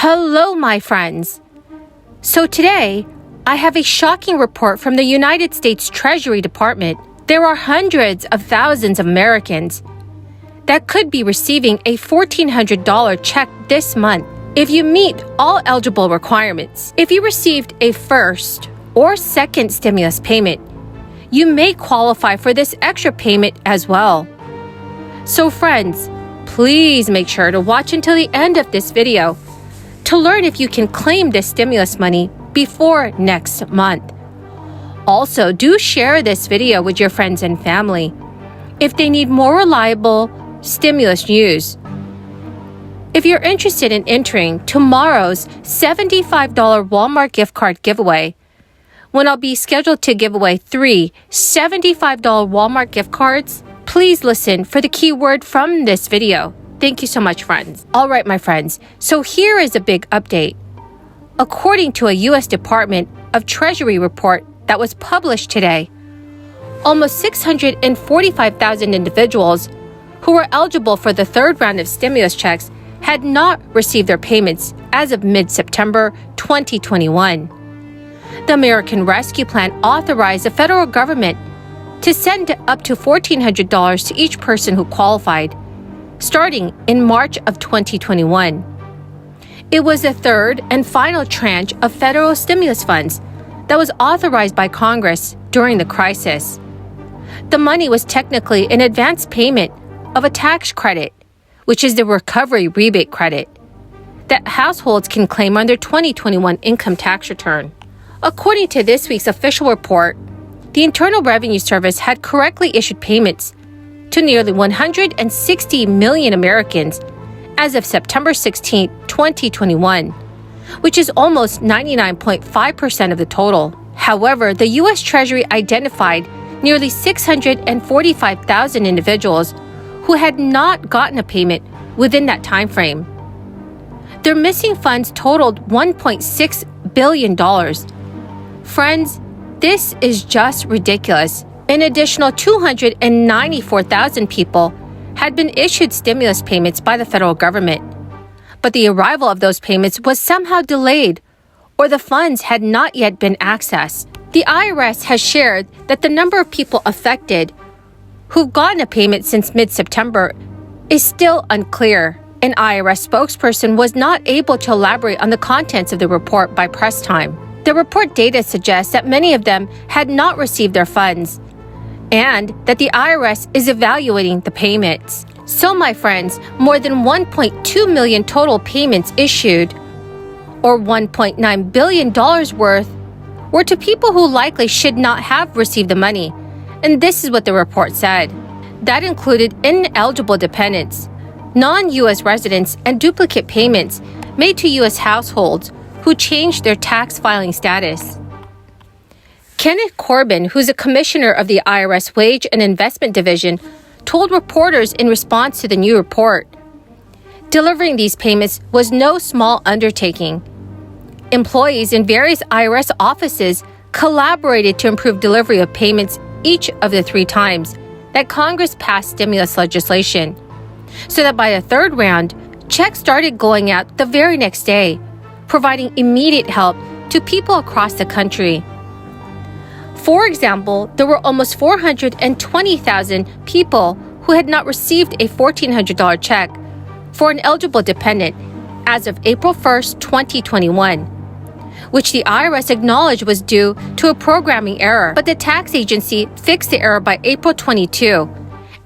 Hello, my friends. So today, I have a shocking report from the United States Treasury Department. There are hundreds of thousands of Americans that could be receiving a $1,400 check this month if you meet all eligible requirements. If you received a first or second stimulus payment, you may qualify for this extra payment as well. So friends, please make sure to watch until the end of this video to learn if you can claim this stimulus money before next month. Also, do share this video with your friends and family if they need more reliable stimulus news. If you're interested in entering tomorrow's $75 Walmart gift card giveaway, when I'll be scheduled to give away 3 $75 Walmart gift cards, please listen for the keyword from this video. Thank you so much, friends. All right, my friends, so here is a big update. According to a U.S. Department of Treasury report that was published today, almost 645,000 individuals who were eligible for the third round of stimulus checks had not received their payments as of mid-September 2021. The American Rescue Plan authorized the federal government to send up to $1,400 to each person who qualified, starting in March of 2021. It was the third and final tranche of federal stimulus funds that was authorized by Congress during the crisis. The money was technically an advance payment of a tax credit, which is the recovery rebate credit, that households can claim on their 2021 income tax return. According to this week's official report, the Internal Revenue Service had correctly issued payments to nearly 160 million Americans as of September 16, 2021, which is almost 99.5% of the total. However, the U.S. Treasury identified nearly 645,000 individuals who had not gotten a payment within that time frame. Their missing funds totaled $1.6 billion. Friends, this is just ridiculous. An additional 294,000 people had been issued stimulus payments by the federal government, but the arrival of those payments was somehow delayed, or the funds had not yet been accessed. The IRS has shared that the number of people affected who've gotten a payment since mid-September is still unclear. An IRS spokesperson was not able to elaborate on the contents of the report by press time. The report data suggests that many of them had not received their funds, and that the IRS is evaluating the payments. So, my friends, more than 1.2 million total payments issued, or $1.9 billion worth, were to people who likely should not have received the money. And this is what the report said. That included ineligible dependents, non-U.S. residents, and duplicate payments made to U.S. households who changed their tax filing status. Kenneth Corbin, who's a commissioner of the IRS Wage and Investment Division, told reporters in response to the new report, delivering these payments was no small undertaking. Employees in various IRS offices collaborated to improve delivery of payments each of the 3 times that Congress passed stimulus legislation, so that by the third round, checks started going out the very next day, providing immediate help to people across the country. For example, there were almost 420,000 people who had not received a $1,400 check for an eligible dependent as of April 1, 2021, which the IRS acknowledged was due to a programming error, but the tax agency fixed the error by April 22,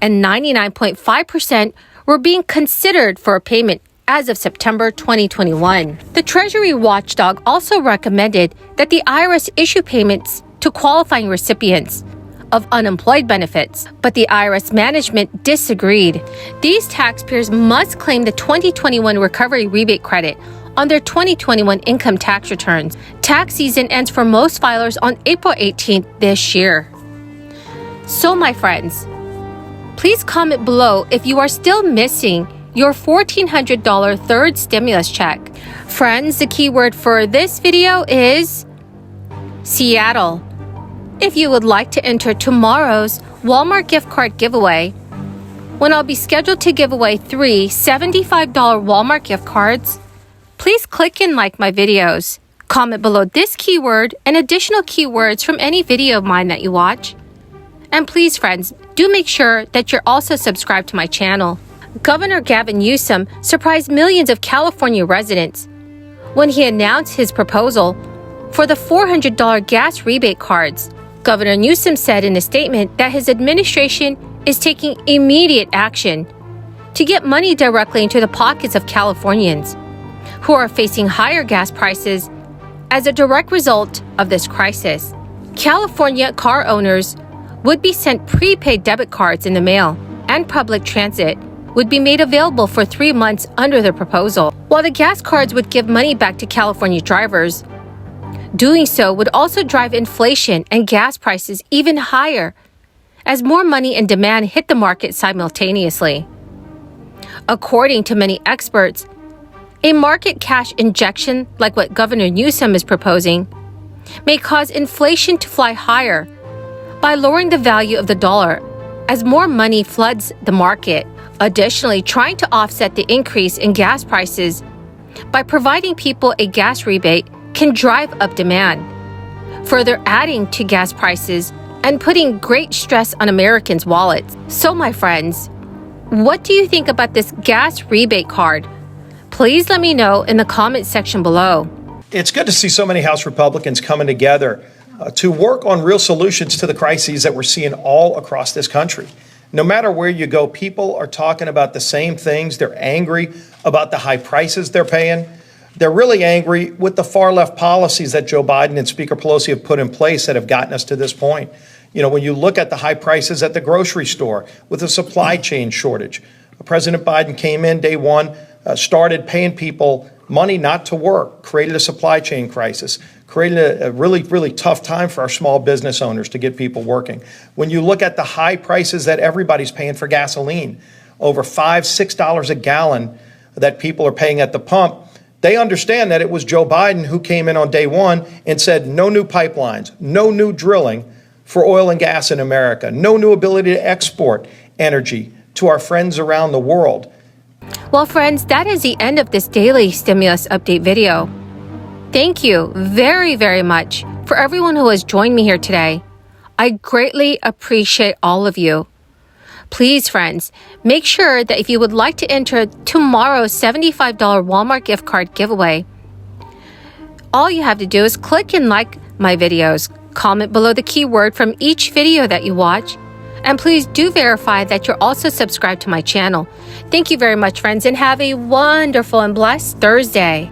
and 99.5% were being considered for a payment as of September 2021. The Treasury watchdog also recommended that the IRS issue payments to qualifying recipients of unemployed benefits, but the IRS management disagreed. These taxpayers must claim the 2021 recovery rebate credit on their 2021 income tax returns. Tax season ends for most filers on April 18th this year. So, my friends, please comment below if you are still missing your $1,400 third stimulus check. Friends, the keyword for this video is Seattle. If you would like to enter tomorrow's Walmart gift card giveaway, when I'll be scheduled to give away 3 $75 Walmart gift cards, Please click and like my videos. Comment below this keyword and additional keywords from any video of mine that you watch. And please, friends, do make sure that you're also subscribed to my channel. Governor Gavin Newsom surprised millions of California residents when he announced his proposal for the $400 gas rebate cards. Governor Newsom said in a statement that his administration is taking immediate action to get money directly into the pockets of Californians who are facing higher gas prices as a direct result of this crisis. California car owners would be sent prepaid debit cards in the mail, and public transit would be made available for 3 months under the proposal. While the gas cards would give money back to California drivers, doing so would also drive inflation and gas prices even higher as more money and demand hit the market simultaneously. According to many experts, a market cash injection like what Governor Newsom is proposing may cause inflation to fly higher by lowering the value of the dollar as more money floods the market. Additionally, trying to offset the increase in gas prices by providing people a gas rebate can drive up demand, further adding to gas prices and putting great stress on Americans' wallets. So, my friends, what do you think about this gas rebate card? Please let me know in the comment section below. It's good to see so many House Republicans coming together to work on real solutions to the crises that we're seeing all across this country. No matter where you go, people are talking about the same things. They're angry about the high prices they're paying. They're really angry with the far left policies that Joe Biden and Speaker Pelosi have put in place that have gotten us to this point. You know, when you look at the high prices at the grocery store with a supply chain shortage, President Biden came in day one, started paying people money not to work, created a supply chain crisis, created a really, really tough time for our small business owners to get people working. When you look at the high prices that everybody's paying for gasoline, over $5, $6 a gallon that people are paying at the pump, they understand that it was Joe Biden who came in on day one and said no new pipelines, no new drilling for oil and gas in America, no new ability to export energy to our friends around the world. Well, friends, that is the end of this daily stimulus update video. Thank you very, very much for everyone who has joined me here today. I greatly appreciate all of you. Please, friends, make sure that if you would like to enter tomorrow's $75 Walmart gift card giveaway, all you have to do is click and like my videos, comment below the keyword from each video that you watch, and please do verify that you're also subscribed to my channel. Thank you very much, friends, and have a wonderful and blessed Thursday.